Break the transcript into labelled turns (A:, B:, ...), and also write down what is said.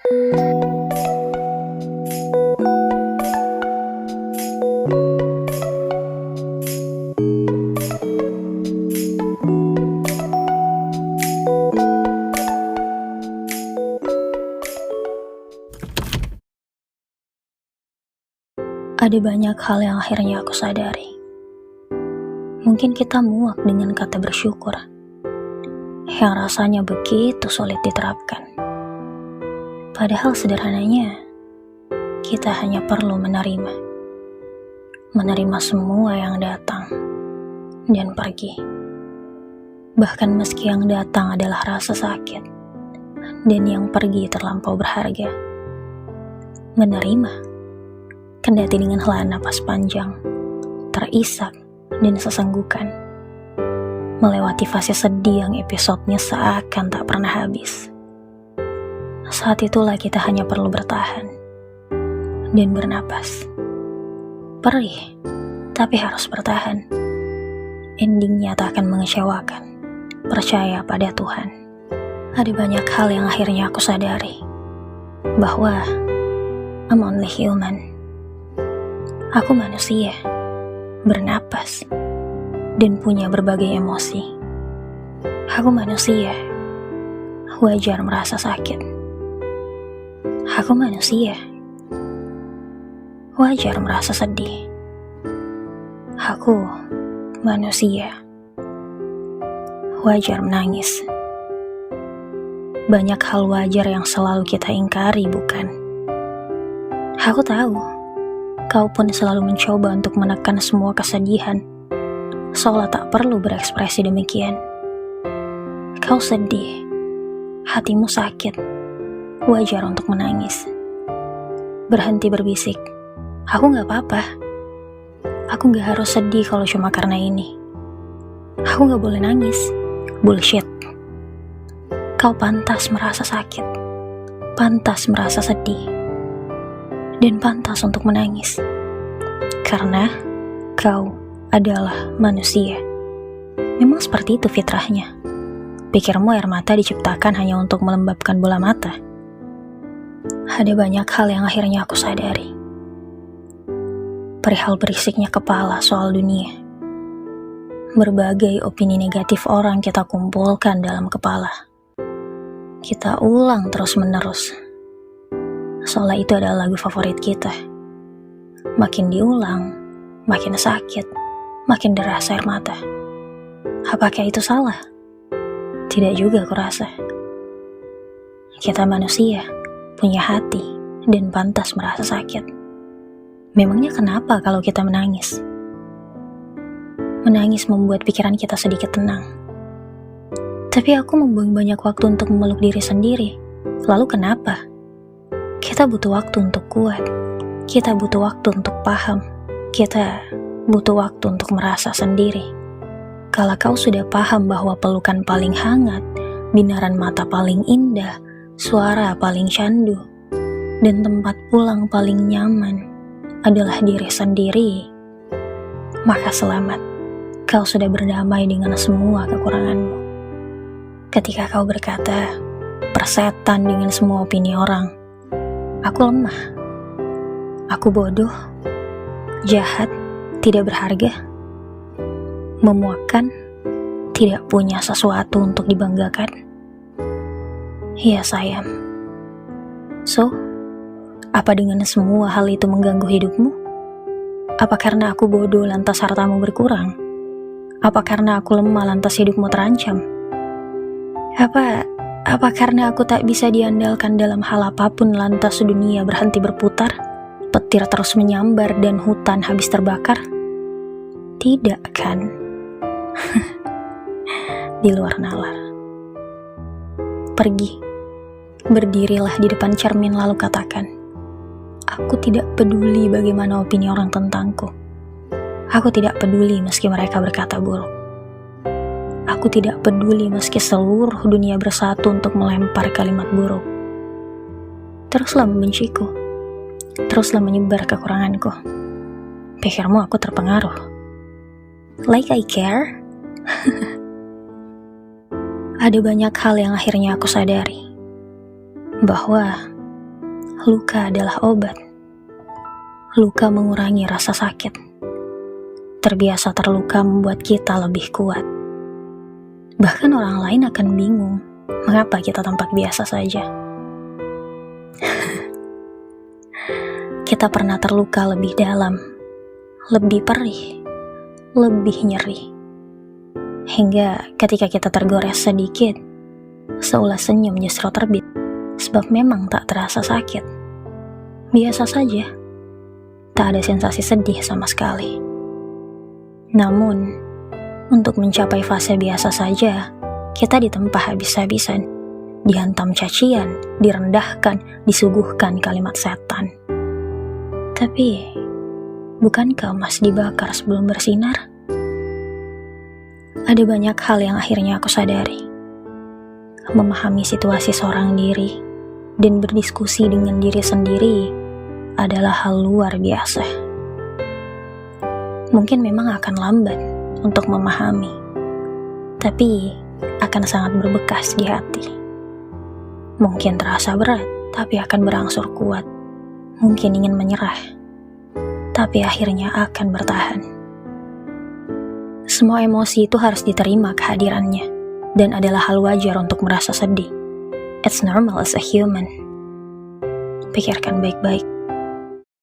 A: Ada banyak hal yang akhirnya aku sadari. Mungkin kita muak dengan kata bersyukur, yang rasanya begitu sulit diterapkan. Padahal sederhananya, kita hanya perlu menerima. Menerima semua yang datang dan pergi. Bahkan meski yang datang adalah rasa sakit, dan yang pergi terlampau berharga. Menerima. Kendati dengan helaan napas panjang, terisak dan sesenggukan, melewati fase sedih yang episodenya seakan tak pernah habis. Saat itulah kita hanya perlu bertahan dan bernapas. Perih, tapi harus bertahan. Endingnya tak akan mengecewakan. Percaya pada Tuhan. Ada banyak hal yang akhirnya aku sadari, bahwa I'm only human. Aku manusia, bernapas, dan punya berbagai emosi. Aku manusia, wajar merasa sakit. Aku manusia, wajar merasa sedih. Aku manusia, wajar menangis. Banyak hal wajar yang selalu kita ingkari, bukan? Aku tahu kau pun selalu mencoba untuk menekan semua kesedihan, seolah tak perlu berekspresi demikian. Kau sedih, hatimu sakit, wajar untuk menangis. Berhenti berbisik, aku gak apa-apa. Aku gak harus sedih kalau cuma karena ini. Aku gak boleh nangis, bullshit. Kau pantas merasa sakit, pantas merasa sedih, dan pantas untuk menangis, karena kau adalah manusia. Memang seperti itu fitrahnya. Pikirmu air mata diciptakan hanya untuk melembabkan bola mata? Ada banyak hal yang akhirnya aku sadari. Perihal berisiknya kepala soal dunia. Berbagai opini negatif orang kita kumpulkan dalam kepala. Kita ulang terus-menerus, seolah itu adalah lagu favorit kita. Makin diulang, makin sakit, makin deras air mata. Apakah itu salah? Tidak juga kurasa. Kita manusia, punya hati, dan pantas merasa sakit. Memangnya kenapa kalau kita menangis? Menangis membuat pikiran kita sedikit tenang. Tapi aku membuang banyak waktu untuk memeluk diri sendiri. Lalu kenapa? Kita butuh waktu untuk kuat. Kita butuh waktu untuk paham. Kita butuh waktu untuk merasa sendiri. Kalau kau sudah paham bahwa pelukan paling hangat, binaran mata paling indah, suara paling candu, dan tempat pulang paling nyaman adalah diri sendiri, maka selamat. Kau sudah berdamai dengan semua kekuranganmu. Ketika kau berkata, persetan dengan semua opini orang, aku lemah, aku bodoh, jahat, tidak berharga, memuakkan, tidak punya sesuatu untuk dibanggakan. Ya sayang. So, apa dengan semua hal itu mengganggu hidupmu? Apa karena aku bodoh lantas hartamu berkurang? Apa karena aku lemah lantas hidupmu terancam? Apa karena aku tak bisa diandalkan dalam hal apapun lantas dunia berhenti berputar, petir terus menyambar dan hutan habis terbakar? Tidak kan? Di luar nalar. Pergi. Berdirilah di depan cermin lalu katakan, aku tidak peduli bagaimana opini orang tentangku. Aku tidak peduli meski mereka berkata buruk. Aku tidak peduli meski seluruh dunia bersatu untuk melempar kalimat buruk. Teruslah membenciku. Teruslah menyebar kekuranganku. Pikirmu aku terpengaruh? Like I care? Ada banyak hal yang akhirnya aku sadari. Bahwa Luka adalah obat. Luka mengurangi rasa sakit. Terbiasa terluka membuat kita lebih kuat. Bahkan orang lain akan bingung mengapa kita tampak biasa saja. Kita pernah terluka lebih dalam, lebih perih, lebih nyeri. Hingga ketika kita tergores sedikit, seulas senyum justru terbit, sebab memang tak terasa sakit. Biasa saja, tak ada sensasi sedih sama sekali. Namun, untuk mencapai fase biasa saja, kita ditempa habis-habisan, dihantam cacian, direndahkan, disuguhkan kalimat setan. Tapi, bukankah emas dibakar sebelum bersinar? Ada banyak hal yang akhirnya aku sadari. Memahami situasi seorang diri dan berdiskusi dengan diri sendiri adalah hal luar biasa. Mungkin memang akan lambat untuk memahami, tapi akan sangat berbekas di hati. Mungkin terasa berat, tapi akan berangsur kuat. Mungkin ingin menyerah, tapi akhirnya akan bertahan. Semua emosi itu harus diterima kehadirannya, dan adalah hal wajar untuk merasa sedih. It's normal as a human. Pikirkan baik-baik.